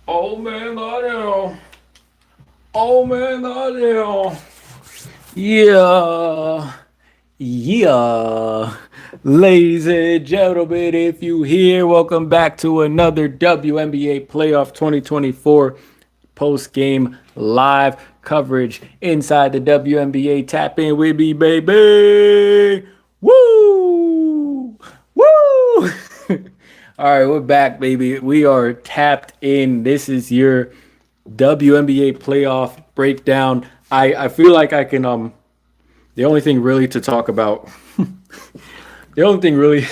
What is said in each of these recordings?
Oh man, I know. Oh man, I know. Yeah, yeah. Ladies and gentlemen, if you here, welcome back to another WNBA Playoff 2024 post game live coverage inside the WNBA. Tap in with me, baby. Woo! Woo! All right, we're back, baby. We are tapped in. This is your WNBA playoff breakdown. I feel like I can the only thing really to talk about the only thing really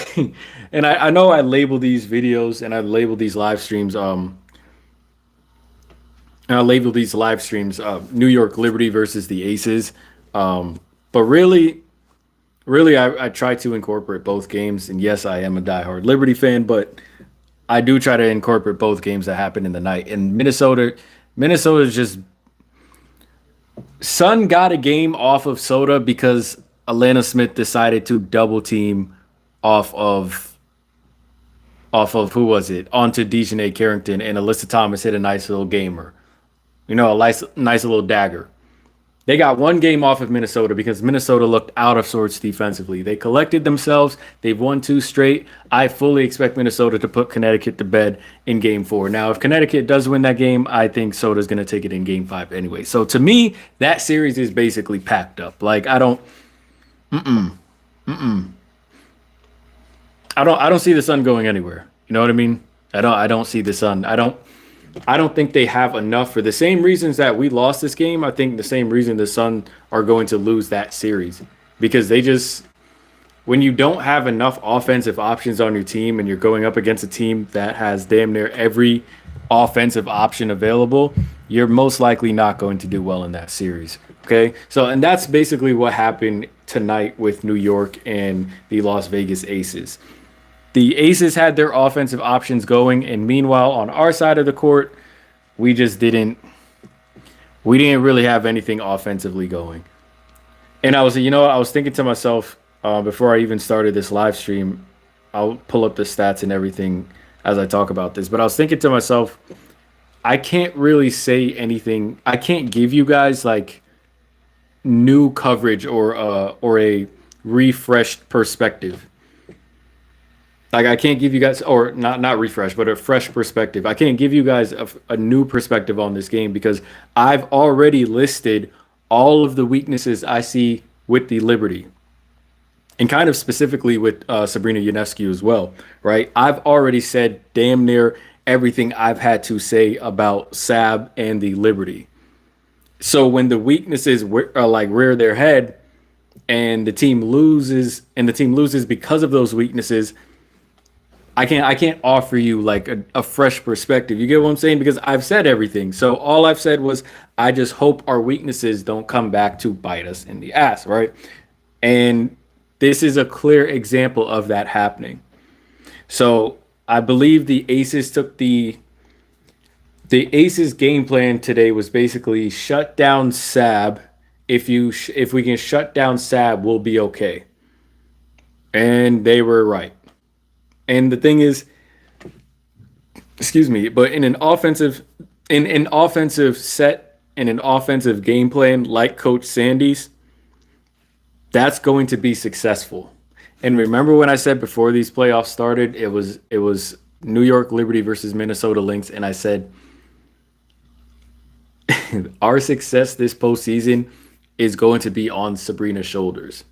and I know I label these videos and I label these live streams New York Liberty versus the Aces. But really I try to incorporate both games, and yes, I am a diehard Liberty fan, but I do try to incorporate both games that happen in the night. And Minnesota's just Sun got a game off of Soda because Atlanta Smith decided to double team off of who was it? Onto Dejanay Carrington, and Alyssa Thomas hit a nice little gamer. A nice little dagger. They got one game off of Minnesota because Minnesota looked out of sorts defensively. They collected themselves. They've won two straight. I fully expect Minnesota to put Connecticut to bed in game four. Now, if Connecticut does win that game, I think Soda's going to take it in game five anyway. So to me, that series is basically packed up. Like, I don't see the Sun going anywhere. You know what I mean? I don't see the Sun. I don't think they have enough for the same reasons that we lost this game. I think the same reason the Sun are going to lose that series because when you don't have enough offensive options on your team and you're going up against a team that has damn near every offensive option available, you're most likely not going to do well in that series. Okay. So, and that's basically what happened tonight with New York and the Las Vegas Aces. The Aces had their offensive options going, and meanwhile, on our side of the court, we just didn't really have anything offensively going. And I was thinking to myself before I even started this live stream. I'll pull up the stats and everything as I talk about this, but I was thinking to myself, I can't really say anything. I can't give you guys like new coverage or a refreshed perspective. Like I can't give you guys, or not refresh, but a fresh perspective. I can't give you guys a new perspective on this game because I've already listed all of the weaknesses I see with the Liberty, and kind of specifically with Sabrina Ionescu as well. Right? I've already said damn near everything I've had to say about Sab and the Liberty. So when the weaknesses are like rear their head, and the team loses because of those weaknesses, I can't offer you like a fresh perspective. You get what I'm saying? Because I've said everything. So all I've said was I just hope our weaknesses don't come back to bite us in the ass, right? And this is a clear example of that happening. So I believe the Aces game plan today was basically shut down Sab. If we can shut down Sab, we'll be okay. And they were right. And the thing is, excuse me, but in an offensive set, in an offensive game plan like Coach Sandy's, that's going to be successful. And remember when I said before these playoffs started, it was New York Liberty versus Minnesota Lynx, and I said our success this postseason is going to be on Sabrina's shoulders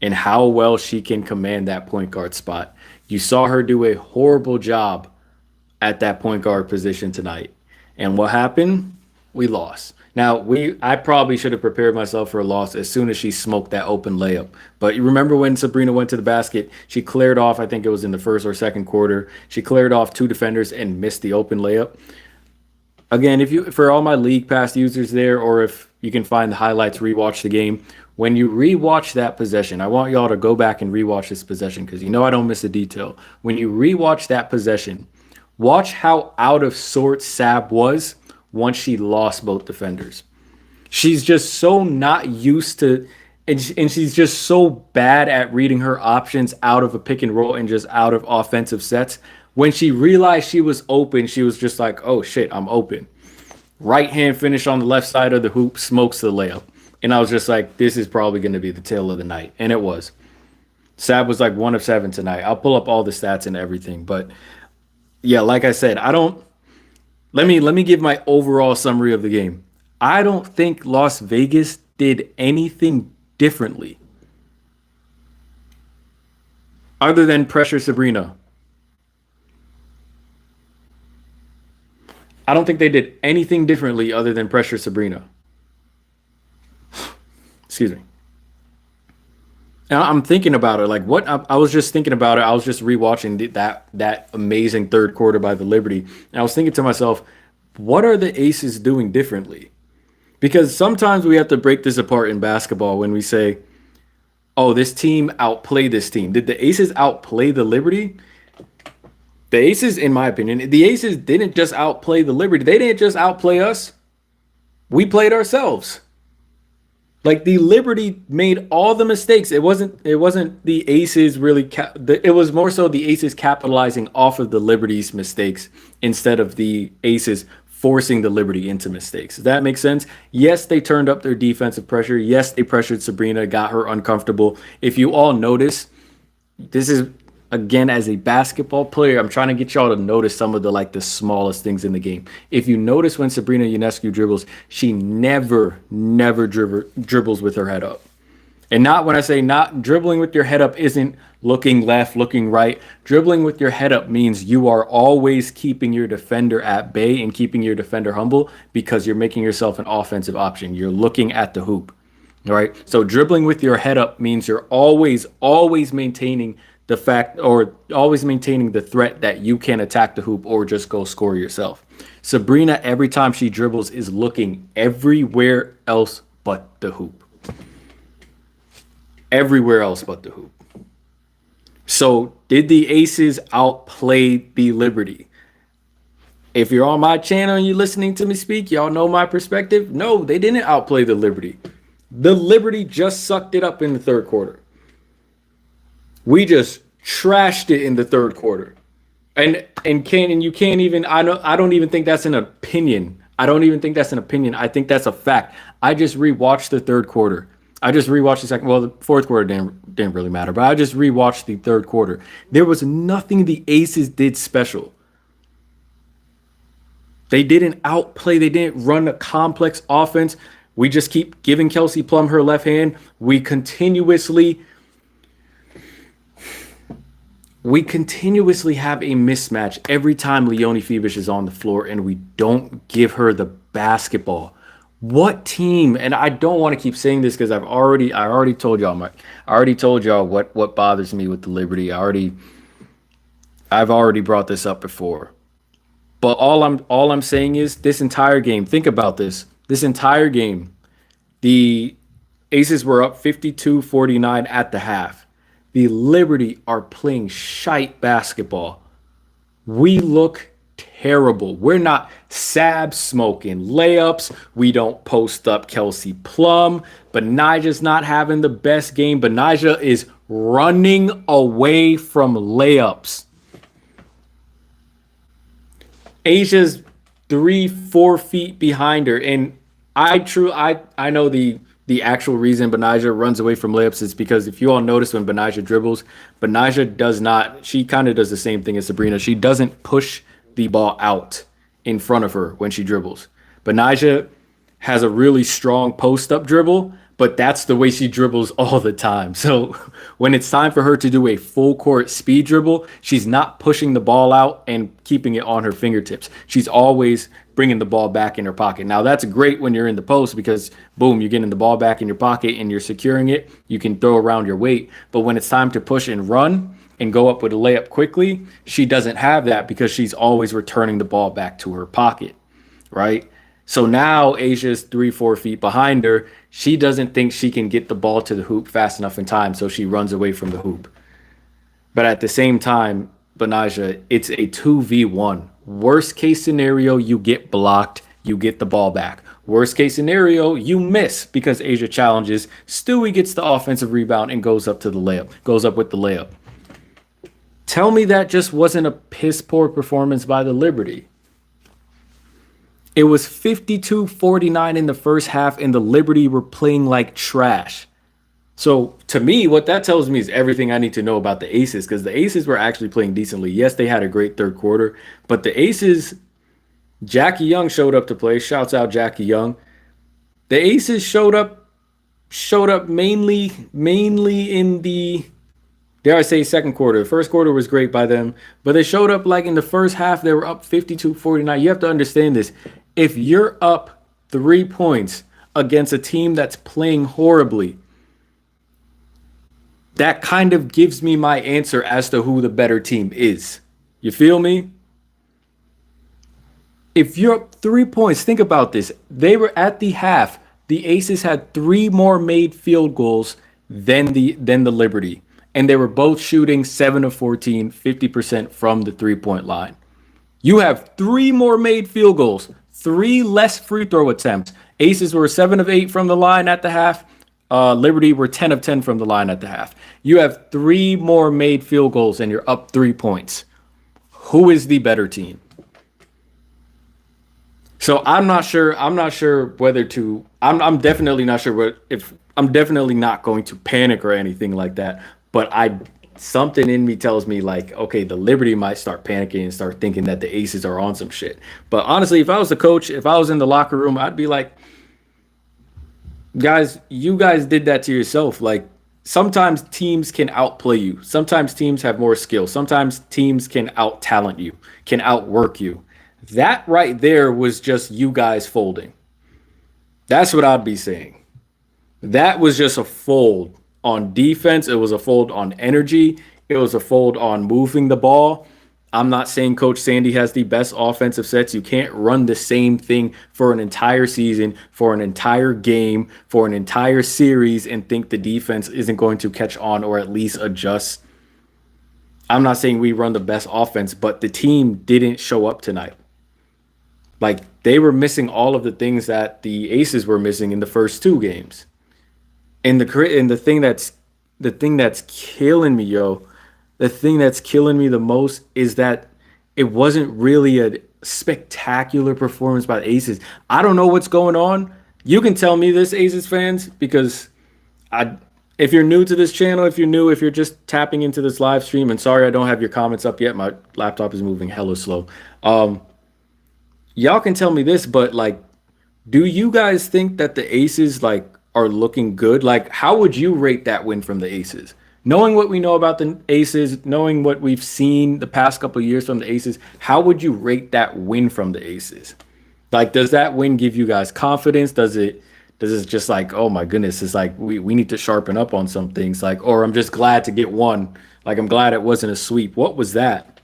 and how well she can command that point guard spot. You saw her do a horrible job at that point guard position tonight. And what happened? We lost. Now, I probably should have prepared myself for a loss as soon as she smoked that open layup. But you remember when Sabrina went to the basket, she cleared off, I think it was in the first or second quarter, she cleared off two defenders and missed the open layup. Again, if you for all my league pass users there, or if you can find the highlights, rewatch the game. When you rewatch that possession, I want y'all to go back and rewatch this possession because you know I don't miss a detail. When you rewatch that possession, watch how out of sorts Sab was once she lost both defenders. She's just so not used to, and she's just so bad at reading her options out of a pick and roll and just out of offensive sets. When she realized she was open, she was just like, oh shit, I'm open. Right hand finish on the left side of the hoop, smokes the layup. And I was just like, this is probably going to be the tail of the night. And it was. Sab was like 1 of 7 tonight. I'll pull up all the stats and everything. But yeah, like I said, I don't. Let me give my overall summary of the game. I don't think Las Vegas did anything differently other than pressure Sabrina. I don't think they did anything differently other than pressure Sabrina. Excuse me. And I'm thinking about it. Like what I was just thinking about it. I was just rewatching that amazing third quarter by the Liberty, and I was thinking to myself, what are the Aces doing differently? Because sometimes we have to break this apart in basketball when we say, "Oh, this team outplayed this team." Did the Aces outplay the Liberty? The Aces, in my opinion, the Aces didn't just outplay the Liberty. They didn't just outplay us. We played ourselves. Like the Liberty made all the mistakes. It wasn't the Aces really. It was more so the Aces capitalizing off of the Liberty's mistakes instead of the Aces forcing the Liberty into mistakes. Does that make sense? Yes, they turned up their defensive pressure. Yes, they pressured Sabrina, got her uncomfortable. If you all notice, this is again as a basketball player, I'm trying to get y'all to notice some of the smallest things in the game. If you notice when Sabrina Ionescu dribbles, she never dribbles with her head up. And not when I say not dribbling with your head up isn't looking left, looking right. Dribbling with your head up means you are always keeping your defender at bay and keeping your defender humble because you're making yourself an offensive option. You're looking at the hoop. All right. So dribbling with your head up means you're always maintaining the fact or always maintaining the threat that you can attack the hoop or just go score yourself. Sabrina, every time she dribbles, is looking everywhere else but the hoop. Everywhere else but the hoop. So did the Aces outplay the Liberty? If you're on my channel and you're listening to me speak, y'all know my perspective. No, they didn't outplay the Liberty. The Liberty just sucked it up in the third quarter. We just trashed it in the third quarter. And you can't even I don't even think that's an opinion. I don't even think that's an opinion. I think that's a fact. I just rewatched the third quarter. I just rewatched the second. Well, the fourth quarter didn't really matter, but I just rewatched the third quarter. There was nothing the Aces did special. They didn't outplay. They didn't run a complex offense. We just keep giving Kelsey Plum her left hand. We continuously have a mismatch every time Leonie Phoebus is on the floor, and we don't give her the basketball. What team? And I don't want to keep saying this because I already told y'all what bothers me with the Liberty. I've already brought this up before. But all I'm saying is this entire game. Think about this. This entire game, the Aces were up 52-49 at the half. The Liberty are playing shite basketball. We look terrible. We're not Sab smoking layups. We don't post up Kelsey Plum. Benijah's not having the best game. Benijah is running away from layups. Asia's 3-4 feet behind her. And I know the actual reason Benijah runs away from layups is because if you all notice when Benijah dribbles, she kind of does the same thing as Sabrina. She doesn't push the ball out in front of her when she dribbles. Benijah has a really strong post-up dribble, but that's the way she dribbles all the time. So when it's time for her to do a full-court speed dribble, she's not pushing the ball out and keeping it on her fingertips. She's always bringing the ball back in her pocket. Now, that's great when you're in the post because, boom, you're getting the ball back in your pocket and you're securing it. You can throw around your weight. But when it's time to push and run and go up with a layup quickly, she doesn't have that because she's always returning the ball back to her pocket, right? So now Asia's 3-4 feet behind her. She doesn't think she can get the ball to the hoop fast enough in time, so she runs away from the hoop. But at the same time, Benijah, it's a 2v1. Worst case scenario, you get blocked, you get the ball back. Worst case scenario, you miss because Asia challenges. Stewie gets the offensive rebound and goes up with the layup. Tell me that just wasn't a piss poor performance by the Liberty. It was 52-49 in the first half, and the Liberty were playing like trash. So to me, what that tells me is everything I need to know about the Aces, because the Aces were actually playing decently. Yes, they had a great third quarter, but the Aces, Jackie Young showed up to play. Shouts out Jackie Young. The Aces showed up mainly in the, dare I say, second quarter. The first quarter was great by them, but they showed up like in the first half. They were up 52-49. You have to understand this. If you're up 3 points against a team that's playing horribly, that kind of gives me my answer as to who the better team is. You feel me? If you're up 3 points, think about this. They were at the half. The Aces had three more made field goals than the Liberty. And they were both shooting 7 of 14, 50% from the 3 point line. You have three more made field goals, three less free throw attempts. Aces were 7 of 8 from the line at the half. Liberty were 10 of 10 from the line at the half. You have three more made field goals and you're up 3 points. Who is the better team? So I'm not sure. I'm not sure whether to. I'm definitely not sure what if. I'm definitely not going to panic or anything like that. But something in me tells me like, okay, the Liberty might start panicking and start thinking that the Aces are on some shit. But honestly, if I was the coach, if I was in the locker room, I'd be like, guys, you guys did that to yourself. Like sometimes teams can outplay you. Sometimes teams have more skill. Sometimes teams can out talent you, can outwork you. That right there was just you guys folding. That's what I'd be saying. That was just a fold on defense. It was a fold on energy. It was a fold on moving the ball. I'm not saying Coach Sandy has the best offensive sets. You can't run the same thing for an entire season, for an entire game, for an entire series and think the defense isn't going to catch on or at least adjust. I'm not saying we run the best offense, but the team didn't show up tonight. Like they were missing all of the things that the Aces were missing in the first two games. And the thing that's killing me, yo, the thing that's killing me the most is that it wasn't really a spectacular performance by the Aces. I don't know what's going on. You can tell me this, Aces fans, because if you're new to this channel, if you're just tapping into this live stream, and sorry I don't have your comments up yet. My laptop is moving hella slow. Y'all can tell me this, but like, do you guys think that the Aces like are looking good? Like, how would you rate that win from the Aces? Knowing what we know about the Aces, knowing what we've seen the past couple of years from the Aces, how would you rate that win from the Aces? Like, does that win give you guys confidence? Does it just like, oh my goodness, it's like we need to sharpen up on some things, like, or I'm just glad to get one. Like, I'm glad it wasn't a sweep. What was that?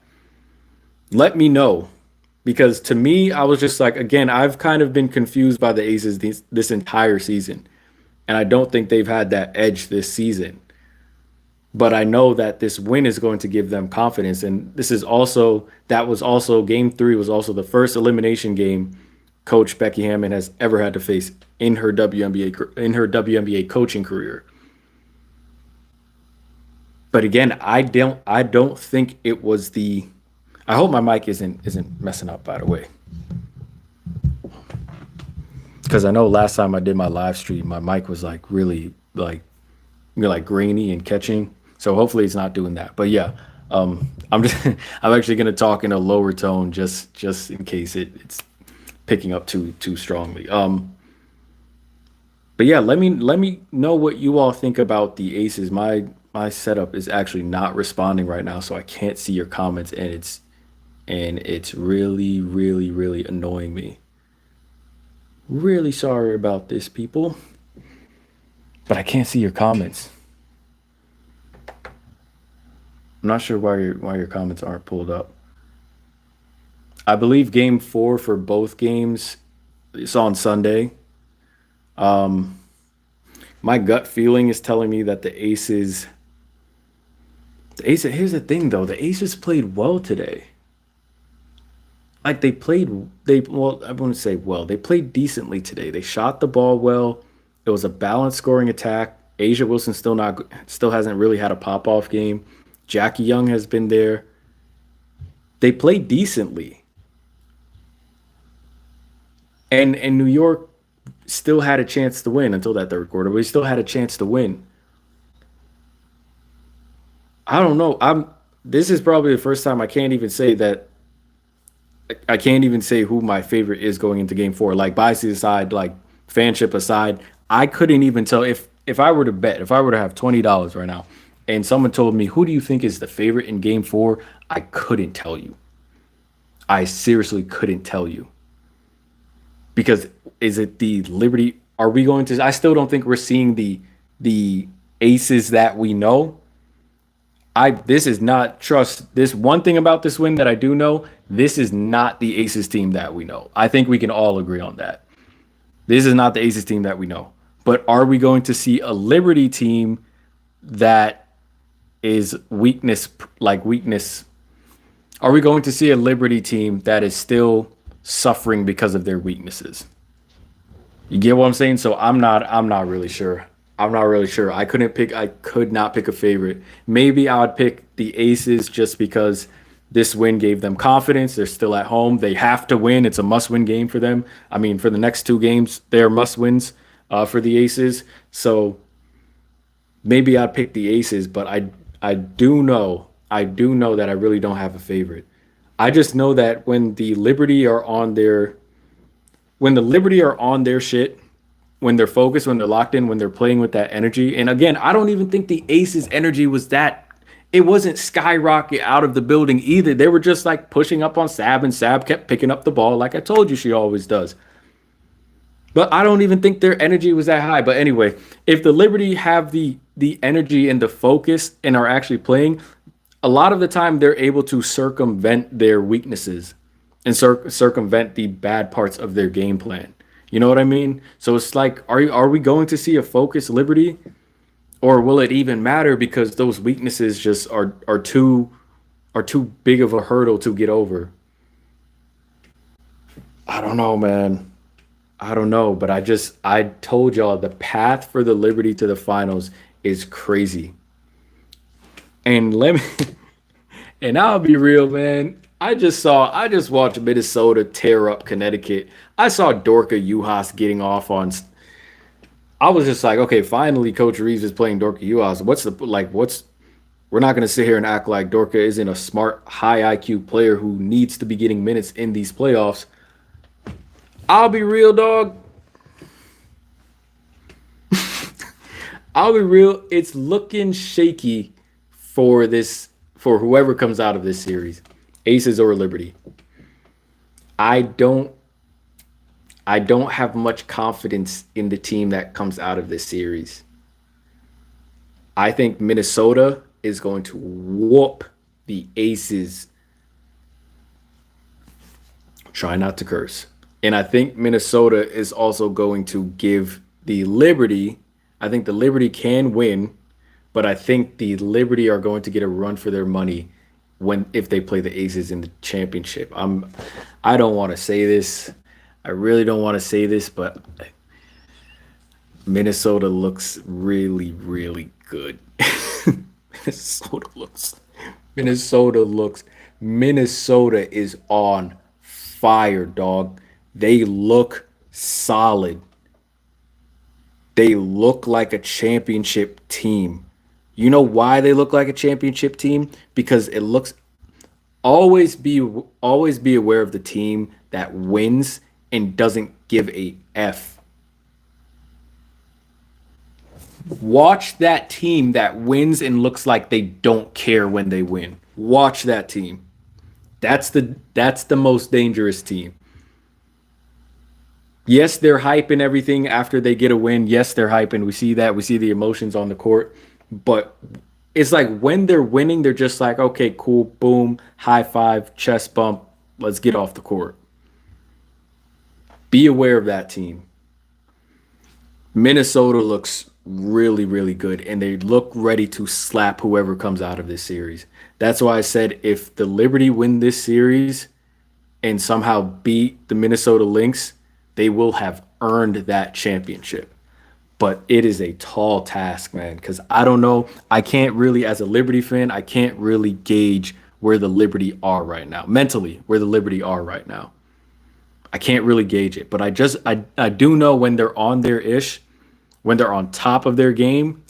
Let me know. Because to me, I was just like, again, I've kind of been confused by the Aces this entire season. And I don't think they've had that edge this season. But I know that this win is going to give them confidence. And that was also game 3 was also the first elimination game Coach Becky Hammond has ever had to face in her WNBA coaching career. But again, I don't think it was the. I hope my mic isn't messing up, by the way. Because I know last time I did my live stream, my mic was like really like grainy and catching. So hopefully it's not doing that. But yeah, I'm actually gonna talk in a lower tone just in case it's picking up too strongly. But yeah, let me know what you all think about the Aces. My setup is actually not responding right now, so I can't see your comments, and it's really, really, really annoying me. Really sorry about this, people. But I can't see your comments. I'm not sure why your comments aren't pulled up. I believe game 4 for both games is on Sunday. My gut feeling is telling me that the Aces. Here's the thing, though. The Aces played well today. Like I wouldn't say well. They played decently today. They shot the ball well. It was a balanced scoring attack. Asia Wilson still hasn't really had a pop-off game. Jackie Young has been there. They play decently. And New York still had a chance to win until that third quarter. We still had a chance to win. I don't know. I'm This is probably the first time I can't even say that I can't even say who my favorite is going into game four. Like biases aside, like fanship aside, I couldn't even tell if I were to bet, if I were to have $20 right now, and someone told me who do you think is the favorite in game four, I couldn't tell you. I seriously couldn't tell you. Because is it the Liberty? Are we going to? I still don't think we're seeing the aces that we know. I This is not trust this one thing about this win that I do know. This is not the Aces team that we know. I think we can all agree on that. This is not the Aces team that we know. But are we going to see a Liberty team that is weakness? Are we going to see a Liberty team that is still suffering because of their weaknesses? You get what I'm saying? So I'm not really sure. I'm not really sure. I could not pick a favorite. Maybe I would pick the Aces just because this win gave them confidence. They're still at home. They have to win. It's a must-win game for them. I mean, for the next two games, they're must-wins for the Aces. So maybe I'd pick the Aces, but I do know that I really don't have a favorite. I just know that when the Liberty are on their shit, when they're focused, when they're locked in, when they're playing with that energy. And again, I don't even think the Aces energy was that it wasn't skyrocket out of the building either. They were just like pushing up on Sab, and Sab kept picking up the ball like I told you she always does. But I don't even think their energy was that high. But anyway, if the Liberty have the energy and the focus and are actually playing, a lot of the time they're able to circumvent their weaknesses and circumvent the bad parts of their game plan. You know what I mean? So it's like, are we going to see a focused Liberty, or will it even matter because those weaknesses just are too big of a hurdle to get over? I don't know, man. I don't know, but I told y'all the path for the Liberty to the finals is crazy. And let me and I'll be real, man. I just watched Minnesota tear up Connecticut. I saw Dorka Juhas getting off on. I was just like, okay, finally, Coach Reeves is playing Dorka Juhas. We're not gonna sit here and act like Dorka isn't a smart, high IQ player who needs to be getting minutes in these playoffs. I'll be real, dog. I'll be real. It's looking shaky for whoever comes out of this series, Aces or Liberty. I don't I don't have much confidence in the team that comes out of this series. I think Minnesota is going to whoop the Aces. Try not to curse. And I think Minnesota is also going to give the Liberty. I think the Liberty can win, but I think the Liberty are going to get a run for their money if they play the Aces in the championship. I don't want to say this. I really don't want to say this, but Minnesota looks really, really good. Minnesota looks. Minnesota is on fire, dog. They look solid. They look like a championship team. You know why they look like a championship team? Because it looks. Always be aware of the team that wins and doesn't give a F. Watch that team that wins and looks like they don't care when they win. Watch that team. That's the most dangerous team. Yes, they're hyping everything after they get a win. Yes, they're hyping. We see that. We see the emotions on the court. But it's like when they're winning, they're just like, okay, cool, boom, high five, chest bump, let's get off the court. Be aware of that team. Minnesota looks really, really good, and they look ready to slap whoever comes out of this series. That's why I said if the Liberty win this series and somehow beat the Minnesota Lynx, they will have earned that championship. but it is a tall task, man, because I don't know. I can't really, as a Liberty fan, I can't really gauge where the Liberty are right now, mentally, where the Liberty are right now. I can't really gauge it, but I do know when they're on their ish, when they're on top of their game,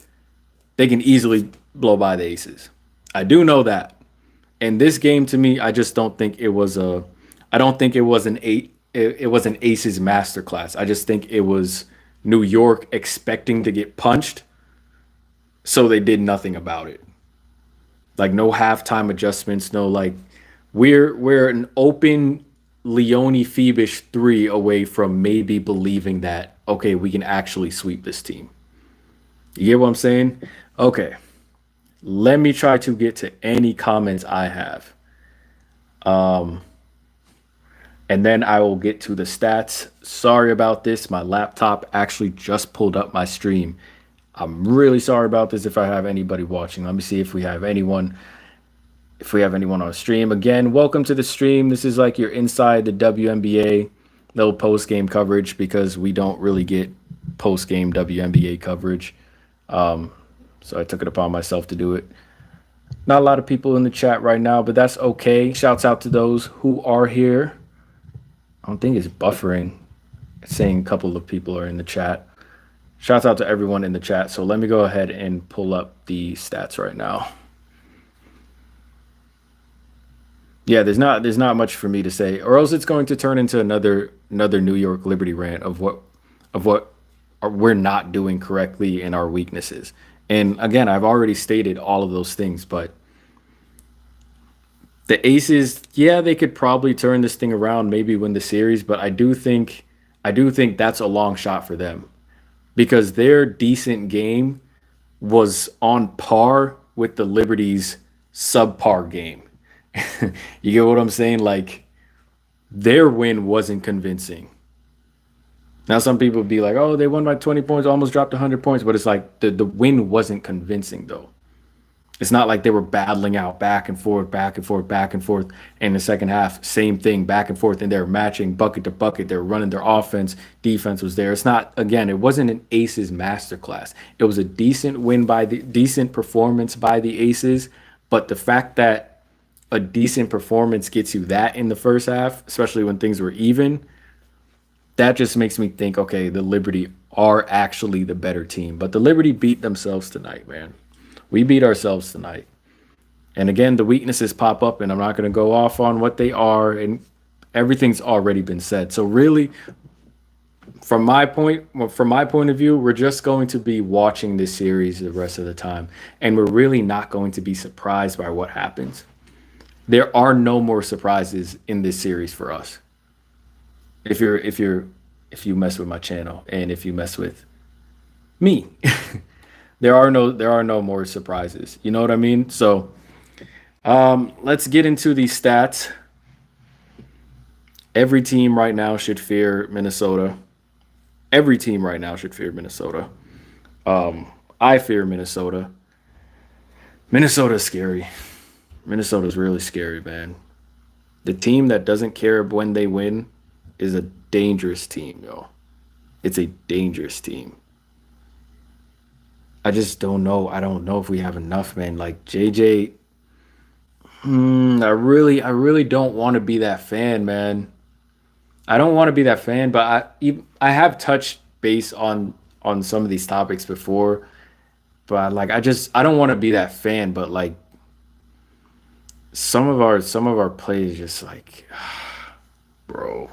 they can easily blow by the Aces. I do know that. And this game to me, I just don't think it was a I don't think it was it was an Aces masterclass. I just think it was New York expecting to get punched, so they did nothing about it. Like no halftime adjustments, no like we're an open Leone Phoebish three away from maybe believing that okay, we can actually sweep this team. You get what I'm saying? Okay. Let me try to get to any comments I have. And then I will get to the stats. Sorry about this. My laptop actually just pulled up my stream. I'm really sorry about this if I have anybody watching. Let me see if we have anyone. If we have anyone on stream. Again, welcome to the stream. This is like your inside the WNBA little post game coverage because we don't really get post game WNBA coverage. So I took it upon myself to do it. Not a lot of people in the chat right now, but that's okay. Shouts out to those who are here. I don't think it's buffering. It's saying a couple of people are in the chat. Shouts out to everyone in the chat. So let me go ahead and pull up the stats right now. Yeah, there's not much for me to say, or else it's going to turn into another New York Liberty rant of what we're not doing correctly and our weaknesses. And again, I've already stated all of those things, but the Aces, yeah, they could probably turn this thing around, maybe win the series, but I do think that's a long shot for them because their decent game was on par with the Liberty's subpar game. You get what I'm saying? Like their win wasn't convincing. Now some people would be like, "Oh, they won by 20 points, almost dropped 100 points," but it's like the win wasn't convincing though. It's not like they were battling out back and forth, back and forth, back and forth. In the second half, same thing, back and forth, and they're matching bucket to bucket. They're running their offense. Defense was there. It's not, again, it wasn't an Aces masterclass. It was a decent performance by the Aces. But the fact that a decent performance gets you that in the first half, especially when things were even, that just makes me think, okay, the Liberty are actually the better team. But the Liberty beat themselves tonight, man. We beat ourselves tonight. And again, the weaknesses pop up, and I'm not going to go off on what they are, and everything's already been said. So really, from my point of view, we're just going to be watching this series the rest of the time, and we're really not going to be surprised by what happens. There are no more surprises in this series for us. If you mess with my channel and if you mess with me. There are no more surprises. You know what I mean? So let's get into these stats. Every team right now should fear Minnesota. Every team right now should fear Minnesota. I fear Minnesota. Minnesota's scary. Minnesota's really scary, man. The team that doesn't care when they win is a dangerous team, yo. It's a dangerous team. I just don't know. I don't know if we have enough, man. Like JJ, I really don't want to be that fan, man. I don't want to be that fan, but I have touched base on some of these topics before, but like I don't want to be that fan, but like some of our plays just like, bro,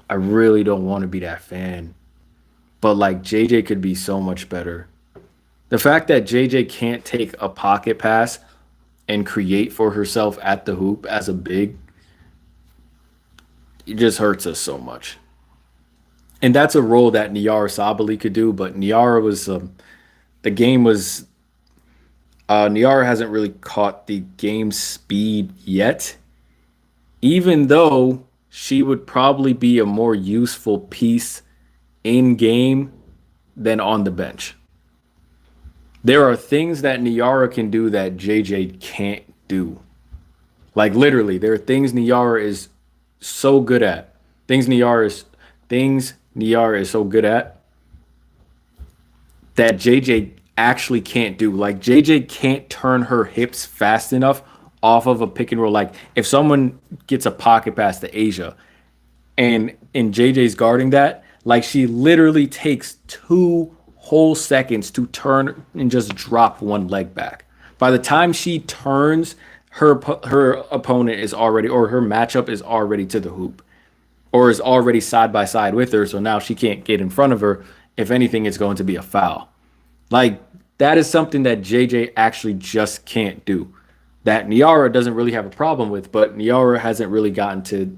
I really don't want to be that fan, but like JJ could be so much better. The fact that JJ can't take a pocket pass and create for herself at the hoop as a big, it just hurts us so much. And that's a role that Niara Sabali could do, but Niara was Niara hasn't really caught the game speed yet, even though she would probably be a more useful piece in game than on the bench. There are things that Niara can do that JJ can't do. Like literally, there are things Niara is so good at. Things Niara is so good at that JJ actually can't do. Like JJ can't turn her hips fast enough off of a pick and roll. Like if someone gets a pocket pass to Asia and JJ's guarding that, like she literally takes 2 whole seconds to turn and just drop one leg back. By the time she turns, her opponent is already, or her matchup is already to the hoop, or is already side by side with her. So now she can't get in front of her. If anything, it's going to be a foul. Like that is something that JJ actually just can't do. That Niara doesn't really have a problem with, but Niara hasn't really gotten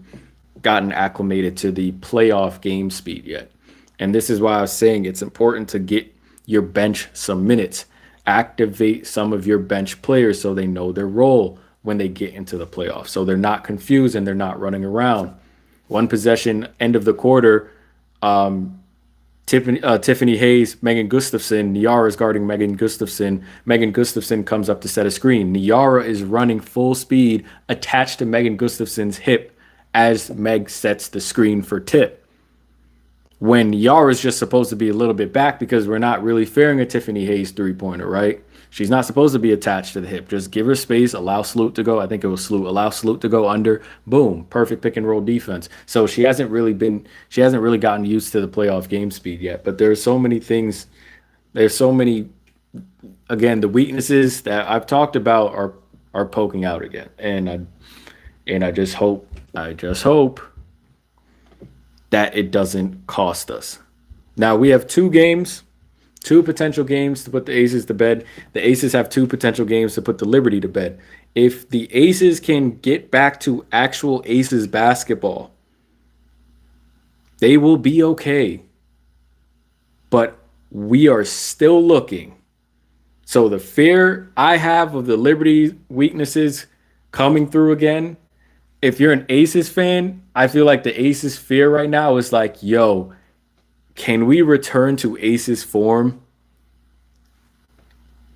acclimated to the playoff game speed yet. And this is why I was saying it's important to get your bench some minutes. Activate some of your bench players so they know their role when they get into the playoffs. So they're not confused and they're not running around. One possession, end of the quarter, Tiffany Hayes, Megan Gustafson, Niara is guarding Megan Gustafson. Megan Gustafson comes up to set a screen. Niara is running full speed attached to Megan Gustafson's hip as Meg sets the screen for Tip. When Yara's just supposed to be a little bit back because we're not really fearing a Tiffany Hayes three-pointer, right? She's not supposed to be attached to the hip. Just give her space, allow Sloot to go. I think it was Sloot. Allow Sloot to go under. Boom. Perfect pick and roll defense. So she hasn't really gotten used to the playoff game speed yet. But there's so many things. There's so many, again, the weaknesses that I've talked about are poking out again. And I just hope that it doesn't cost us. Now we have 2 potential games to put the Aces to bed. The Aces have 2 potential games to put the Liberty to bed. If the Aces can get back to actual Aces basketball, they will be okay. But we are still looking. So the fear I have of the Liberty weaknesses coming through again, if you're an Aces fan, I feel like the Aces fear right now is like, yo, can we return to Aces form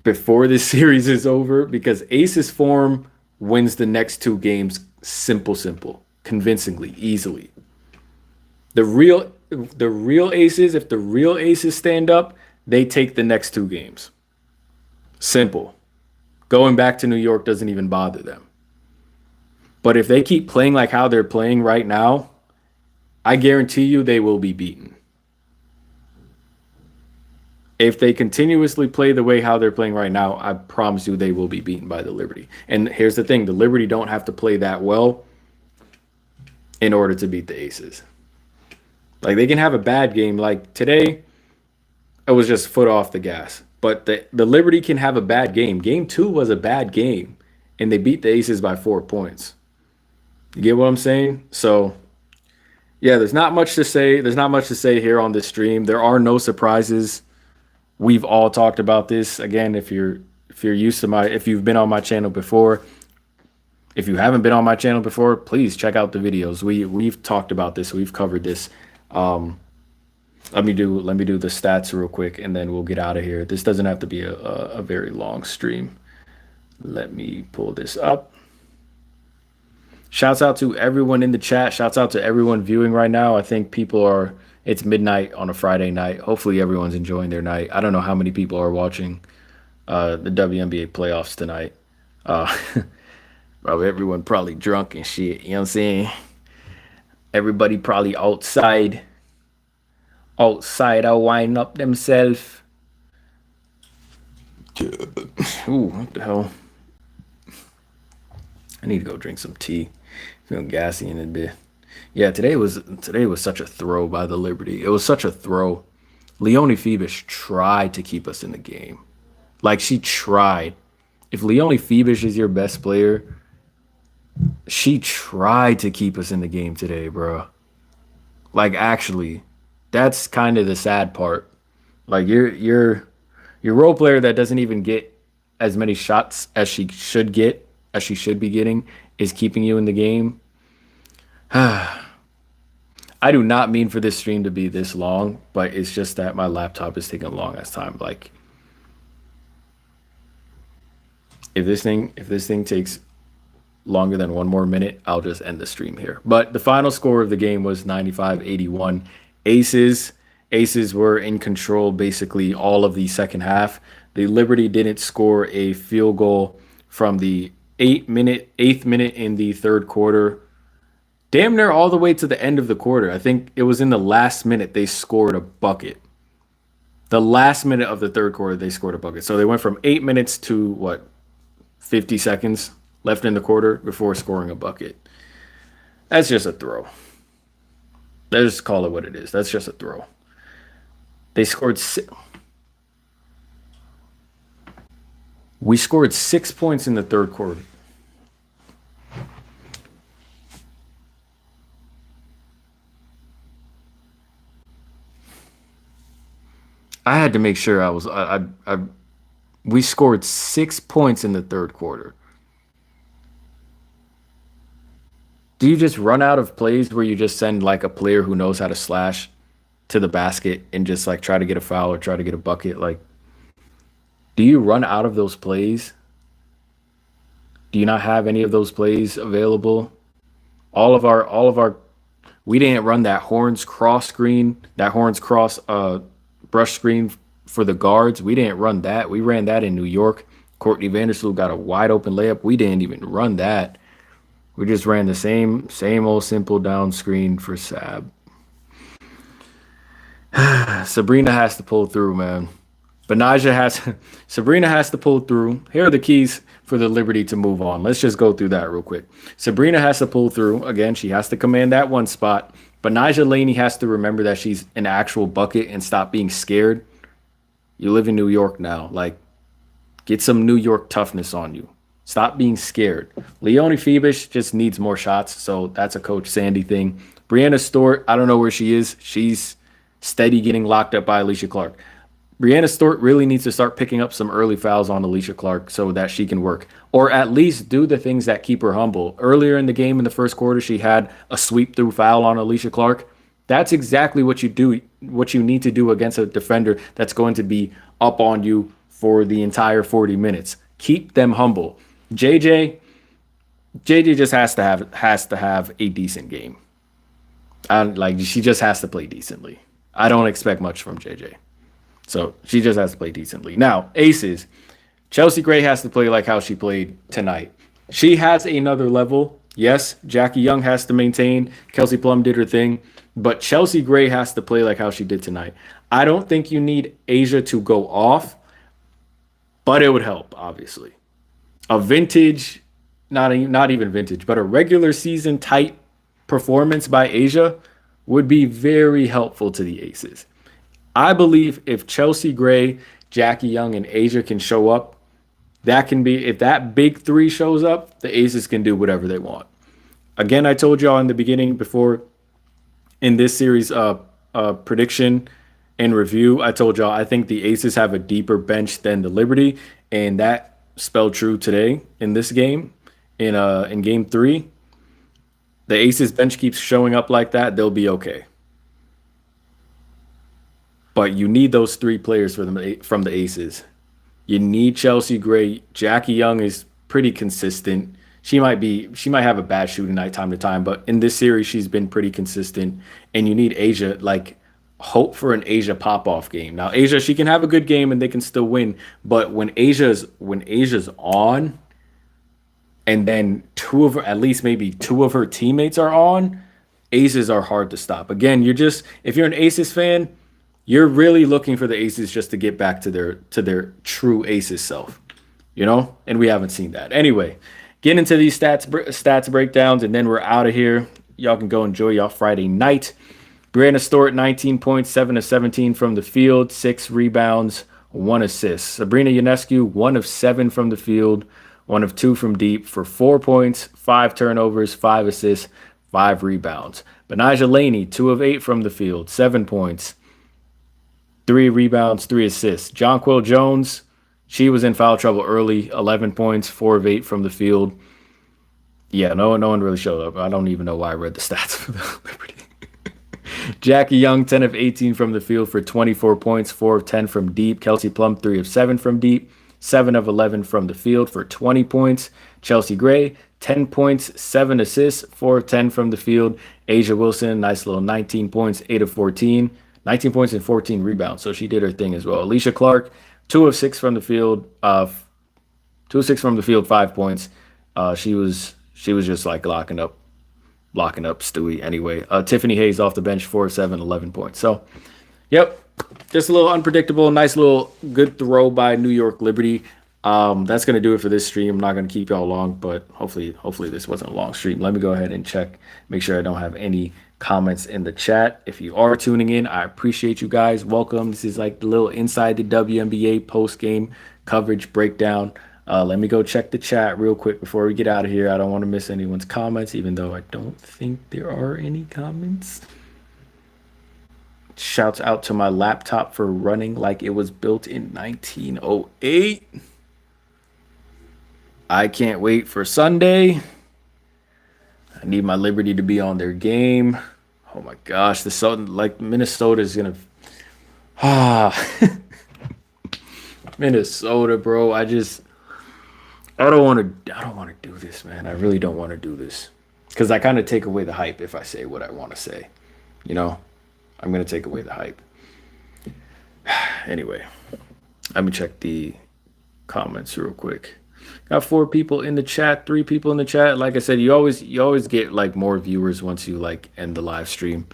before this series is over? Because Aces form wins the next 2 games simple, convincingly, easily. The real Aces, if the real Aces stand up, they take the next 2 games. Simple. Going back to New York doesn't even bother them. But if they keep playing like how they're playing right now, I guarantee you they will be beaten. If they continuously play the way how they're playing right now, I promise you they will be beaten by the Liberty. And here's the thing, the Liberty don't have to play that well in order to beat the Aces. Like they can have a bad game. Like today, it was just foot off the gas. But the Liberty can have a bad game. Game 2 was a bad game, and they beat the Aces by 4 points. You get what I'm saying? So, yeah, there's not much to say. There's not much to say here on this stream. There are no surprises. We've all talked about this. Again, if you're used to if you've been on my channel before, if you haven't been on my channel before, please check out the videos. We've talked about this. We've covered this. Let me do the stats real quick, and then we'll get out of here. This doesn't have to be a very long stream. Let me pull this up. Shouts out to everyone in the chat. Shouts out to everyone viewing right now. I think it's midnight on a Friday night. Hopefully everyone's enjoying their night. I don't know how many people are watching the WNBA playoffs tonight. Probably everyone probably drunk and shit. You know what I'm saying? Everybody probably outside are winding up themselves. Ooh, what the hell? I need to go drink some tea. Feeling gassy in a bit. Yeah, today was such a throw by the Liberty. It was such a throw. Leonie Phoebus tried to keep us in the game. Like she tried. If Leonie Phoebus is your best player, she tried to keep us in the game today, bro. Like actually, that's kind of the sad part. Like your role player that doesn't even get as many shots as she should be getting is keeping you in the game. I do not mean for this stream to be this long, but it's just that my laptop is taking a long ass time. Like if this thing takes longer than 1 more minute, I'll just end the stream here. But the final score of the game was 95-81. Aces Aces were in control basically all of the second half. The Liberty didn't score a field goal from the 8th minute in the third quarter, damn near all the way to the end of the quarter. I think it was in the last minute they scored a bucket. The last minute of the third quarter, they scored a bucket. So they went from 8 minutes to what, 50 seconds left in the quarter before scoring a bucket. That's just a throw. Let's just call it what it is. That's just a throw. They scored. We scored 6 points in the third quarter. I had to make sure I was. We scored 6 points in the third quarter. Do you just run out of plays where you just send like a player who knows how to slash to the basket and just like try to get a foul or try to get a bucket? Like, do you run out of those plays? Do you not have any of those plays available? All of our we didn't run that horns cross screen, that horns cross brush screen for the guards. We didn't run that. We ran that in New York. Courtney Vandersloot got a wide open layup. We didn't even run that. We just ran the same old simple down screen for Sab. Sabrina has to pull through, man. But Sabrina has to pull through. Here are the keys for the Liberty to move on. Let's just go through that real quick. Sabrina has to pull through. Again, she has to command that one spot. But Naja Laney has to remember that she's an actual bucket and stop being scared. You live in New York now. Like, get some New York toughness on you. Stop being scared. Leonie Phoebus just needs more shots, so that's a Coach Sandy thing. Brianna Stewart, I don't know where she is. She's steady getting locked up by Alicia Clark. Brianna Stewart really needs to start picking up some early fouls on Alicia Clark so that she can work. Or at least do the things that keep her humble. Earlier in the game in the first quarter, she had a sweep through foul on Alicia Clark. That's exactly what you do, what you need to do against a defender that's going to be up on you for the entire 40 minutes. Keep them humble. JJ just has to have a decent game. She just has to play decently. I don't expect much from JJ. So she just has to play decently. Now, aces. Chelsea Gray has to play like how she played tonight. She has another level. Yes, Jackie Young has to maintain. Kelsey Plum did her thing. But Chelsea Gray has to play like how she did tonight. I don't think you need Asia to go off, but it would help, obviously. A vintage, not even vintage, but a regular season type performance by Asia would be very helpful to the Aces. I believe if Chelsea Gray, Jackie Young, and Asia can show up, if that big three shows up, the Aces can do whatever they want. Again, I told y'all in the beginning before in this series prediction and review, I told y'all I think the Aces have a deeper bench than the Liberty, and that spelled true today in this game, in game 3. The Aces bench keeps showing up like that, they'll be okay. But you need those 3 players from the Aces. You need Chelsea Gray. Jackie Young is pretty consistent. She might have a bad shooting night time to time, but in this series she's been pretty consistent. And you need Asia, hope for an Asia pop-off game. Now Asia, she can have a good game and they can still win, but when Asia's on, and then at least maybe two of her teammates are on, Aces are hard to stop. Again, if you're an Aces fan, you're really looking for the Aces just to get back to their true Aces self, and we haven't seen that. Anyway, get into these stats breakdowns, and then we're out of here. Y'all can go enjoy y'all Friday night. Brianna Stewart, 19 points, 7 of 17 from the field, 6 rebounds, 1 assist. Sabrina Ionescu, 1 of 7 from the field, 1 of 2 from deep for 4 points, 5 turnovers, 5 assists, 5 rebounds. Benaja Laney, 2 of 8 from the field, 7 points, 3 rebounds, 3 assists. Jonquil Jones, she was in foul trouble early, 11 points, 4 of 8 from the field. Yeah, no one really showed up. I don't even know why I read the stats for the Liberty. Jackie Young, 10 of 18 from the field for 24 points, 4 of 10 from deep. Kelsey Plum, 3 of 7 from deep, 7 of 11 from the field for 20 points. Chelsea Gray, 10 points, 7 assists, 4 of 10 from the field. Asia Wilson, nice little 19 points, 8 of 14. 19 points and 14 rebounds. So she did her thing as well. Alicia Clark, 2 of 6 from the field. 2 of 6 from the field, 5 points. She was just like locking up Stewie anyway. Tiffany Hayes off the bench, 4 of 7, 11 points. So, yep, just a little unpredictable. Nice little good throw by New York Liberty. That's gonna do it for this stream. I'm not gonna keep y'all long, but hopefully this wasn't a long stream. Let me go ahead and check, make sure I don't have any comments in the chat. If you are tuning in, I appreciate you guys. Welcome. This is like the little inside the WNBA post game coverage breakdown. Let me go check the chat real quick before we get out of here. I don't want to miss anyone's comments, even though I don't think there are any comments. Shouts out to my laptop for running like it was built in 1908. I can't wait for Sunday. I need my Liberty to be on their game. Oh my gosh, the Southern, like Minnesota is gonna Minnesota, bro. I don't want to do this, man. I really don't want to do this because I kind of take away the hype if I say what I want to say. You know, I'm gonna take away the hype. Anyway, let me check the comments real quick. Got 4 people in the chat, 3 people in the chat. Like I said, you always get like more viewers once you like end the live stream.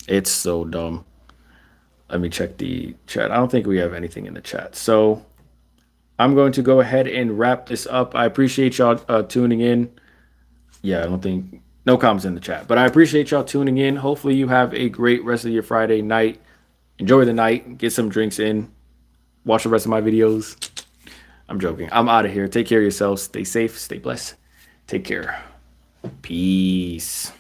It's so dumb. Let me check the chat. I don't think we have anything in the chat. So I'm going to go ahead and wrap this up. I appreciate y'all tuning in. Yeah, I don't think no comments in the chat, but I appreciate y'all tuning in. Hopefully you have a great rest of your Friday night. Enjoy the night, get some drinks in, watch the rest of my videos. I'm joking. I'm out of here. Take care of yourselves. Stay safe. Stay blessed. Take care. Peace.